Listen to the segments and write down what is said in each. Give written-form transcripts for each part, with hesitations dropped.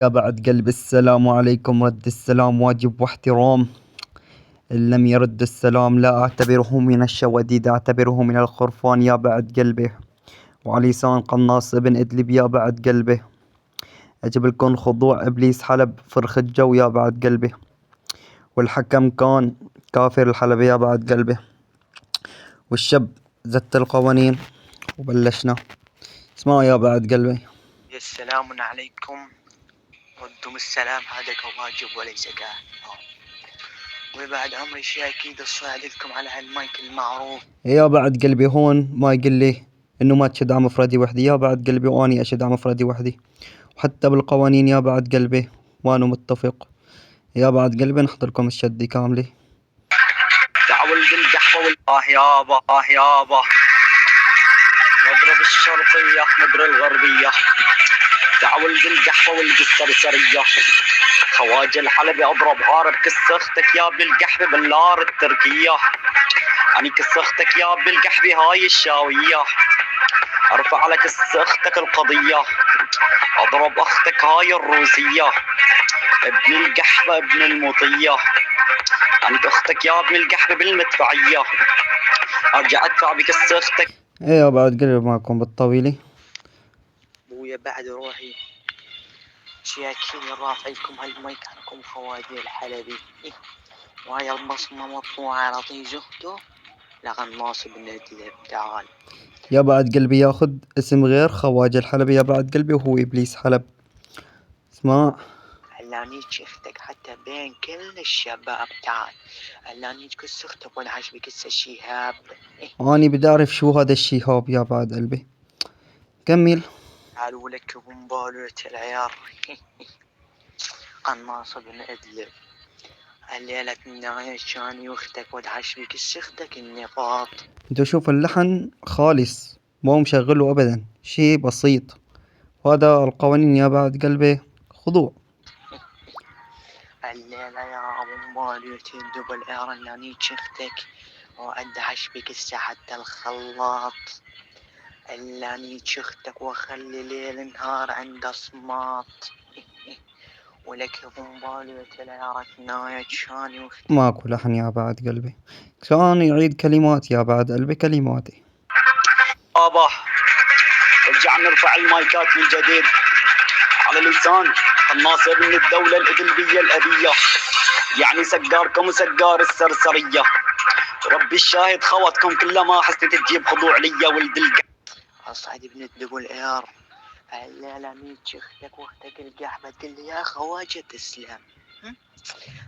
يا بعد قلب السلام عليكم. رد السلام واجب واحترام. إن لم يرد السلام لا أعتبره من الشوديد، أعتبره من الخرفان يا بعد قلبه. وعلى لسان قناص ابن إدلب يا بعد قلبه. أجيب لكم خضوع إبليس حلب فرخ الجو يا بعد قلبه. والحكم كان كافر الحلب يا بعد قلبه. والشب زت القوانين وبلشنا. اسمعوا يا بعد قلبي. السلام عليكم، ردوا السلام، هذا واجب وليس كافر. وبعد عمري شيء اكيد اصعد لكم على هالمايك المعروف. يا بعد قلبي هون ما يقول لي انه ما تشد على مفردي وحدي يا بعد قلبي، واني اشد على مفردي وحدي، وحتى بالقوانين يا بعد قلبي وانا متفق. يا بعد قلبي نحضركم الشد كاملة. تعول بالقحوة يابا يابا، نضرب الشرقية ندر الغربية، تعول بالقحوة والقسرسرية، خواجة الحلبي اضرب عارب كسختك يا بالقحبة بالنار التركية، يعني كسختك يا بالقحبة هاي الشاوية، ارفع لك اختك القضية، اضرب اختك هاي الروسية، ابن القحبة ابن المطية، عند اختك يا ابن القحبة بالمدفعية، ارجع ادفع بكس اختك. ايه يا بعد قلبي معكم بالطويلة. بويا بعد روحي شياكين رافع لكم هالمايك عنكم خوادي الحلبي، وهاي البصمة مطبوعة على طيجته لغناص بن الدلب. تعال يا بعد قلبي ياخذ اسم غير خواجة الحلبي يا بعد قلبي، وهو ابليس حلب. اسمع، علانيك اختك حتى بين كل الشباب. تعال علانيك كس اختك والعش بكس الشهاب. اني بدي اعرف شو هذا الشهاب يا بعد قلبي. كمل. تعالوا لك بمبالوة العيار. قناص بن ادلب الليلة النهاية كان واختك والعش بكس اختك النقاط. انتو شوف اللحن خالص مو مشغله ابدا، شي بسيط. وهذا القوانين يا بعد قلبي خضوع. الليلة يا ابو مباليتي الدبل ايرن لاني شفتك وادعش بك حتى الخلاط، اللاني شختك واخلي ليل نهار عند صمات. ولك ابو مباليتي لا يعرفنا كان واختك. ماكو لحن يا بعد قلبي، كان يعيد كلمات يا بعد قلبي كلماتي. بابا رجع نرفع المايكات من جديد على لسان قناص ابن الدولة الإدلبية الأبية، يعني سقاركم وسقار السرسرية، ربي الشاهد خوتكم كلما حسيت تجيب خضوع ليا ولد اصعد ابن الدبل اير. الليلة ميت شختك واختك القحبة تقول لي يا خواجة تسلم.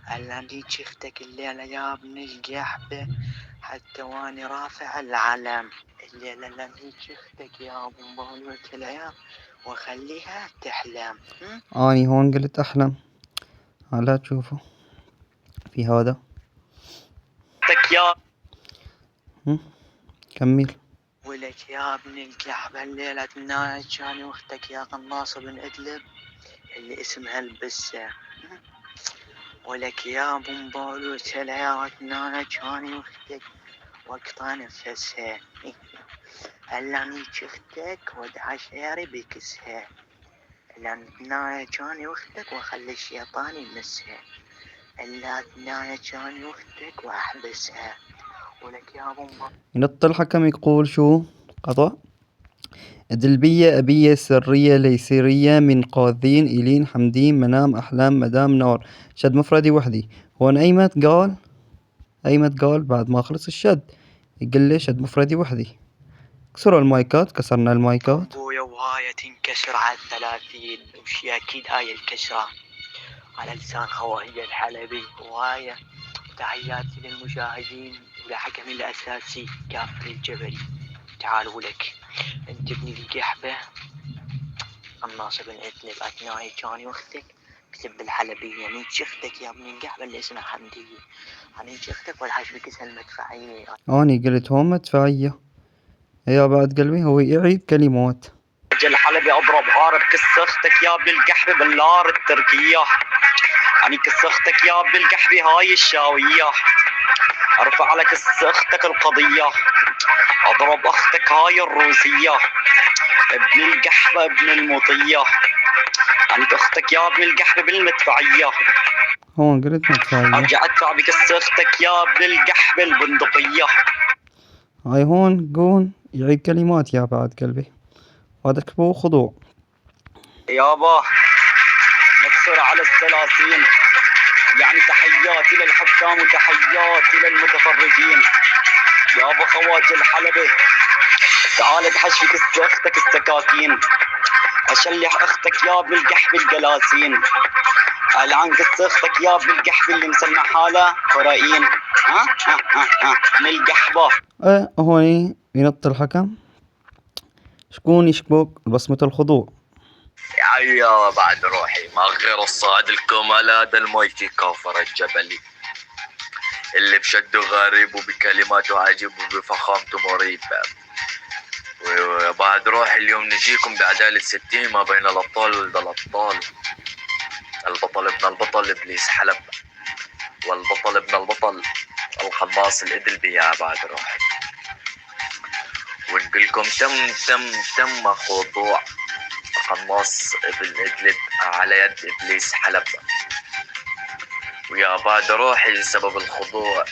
هلا ميت شختك الليلة يا ابن القحبة حتى واني رافع العلم. الليلة لميت شختك يا ابو مبالوة العيار وخليها تحلم. اني هون قلت احلم. هلا تشوفوا في هذا. يا كمل. ولك يا ابن الكعبة الليلة النايت كان واختك يا قناص بن ادلب اللي اسمها البسة. ولك يا ابو مبالو العيارة نايت كان واختك وقطع نفسها. هلا شفتك ودعش عياري بكسها، لأن كان واختك واخلي الشيطان يمسها، الا كان واختك واحبسها. ولك يا ابو ينط الحكم يقول شو قطع. دلبية أبية سرية ليسيرية من قاذين إلين حمدين منام أحلام مدام نار. شد مفردي وحدي. هون أيمت قال بعد ما خلص الشد يقول لي شد مفردي وحدي. كسروا المايكات، كسرنا المايكات. ابويا وهاي تنكسر على 30 وشي اكيد هاي الكسرة على لسان خواجة الحلبي. وهاي تحياتي للمشاهدين ولحكم الاساسي كافة الجبلي. تعالوا لك انت ابن القحبة قناص بن ادلب اثناء كان واختك كتب الحلبية من شفتك يا ابن القحبة اللي اسمها حمدية، يعني شفتك والحش بكسها المدفعية. أني قلت هون مدفعية يا بعد قلبي، هو يعيد كلمات. الحلبي اضرب عارب كس اختك يا بالقحبة بالنار التركية، يعني كس اختك يا بالقحبة هاي الشاوية، ارفع لك اختك القضية، اضرب اختك هاي الروسية، ابن القحبة ابن المطية، كانت اختك يا ابن القحبة بالمدفعية، هون قلت مدفعية. ارجع ادفع بكس اختك يا ابن القحبة البندقية. هاي هون قون يعيد كلمات يا بعد قلبي، وهذا كبو خضوع. يابا نكسر على السلاسين، يعني تحياتي للحكام وتحياتي للمتفرجين. يابا خواجة الحلبة تعال ادحش في كس اختك السكاكين، اشلح اختك يا ابن القحبة الجلاسين. الان كس اختك يا ابن القحبة اللي مسمى حاله قرائين. من القحبة. هوني ينط الحكم، شكون يشبك بصمة الخضوع. يا بعد روحي ما غير الصاعد الكمال هذا المايكي كافر الجبلي اللي بشده غريب وبكلماته عجيب وبفخامته مريب. وبعد روحي اليوم نجيكم بعدالة 60 ما بين الأبطال ولد الأبطال، البطل ابن البطل إبليس حلب، والبطل ابن البطل القناص الإدلبي يا بعد روحي. ونقولكم تم خضوع قناص ابن إدلب على يد إبليس حلب. ويا بعد روحي سبب الخضوع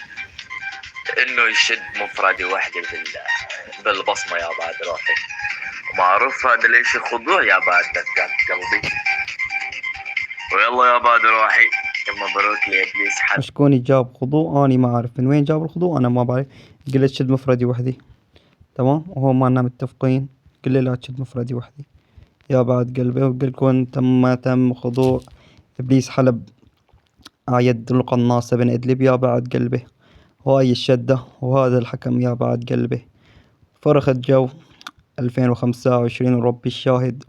إنه يشد مفردة واحدة بالبصمة يا بعد روحي، ومعروف هذا ليش الخضوع يا بعد دقات قلبي. ويلا يا بعد روحي مبروك لإبليس حلب. شكون جاب خضوع أنا ما أعرف من وين جاب الخضوع، أنا ما بعرف. قلت شد مفردي وحدي تمام، وهو ما لنا متفقين، قل لي لا تشد مفردي وحدي يا بعد قلبي. وقلكم تم خضوع إبليس حلب على يد القناص بن إدلب يا بعد قلبي. وهاي الشدة وهذا الحكم يا بعد قلبي. فرخ الجو 2025 وربي الشاهد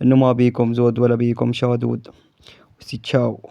إنه ما بيكم زود ولا بيكم شادود. وسي تشاو.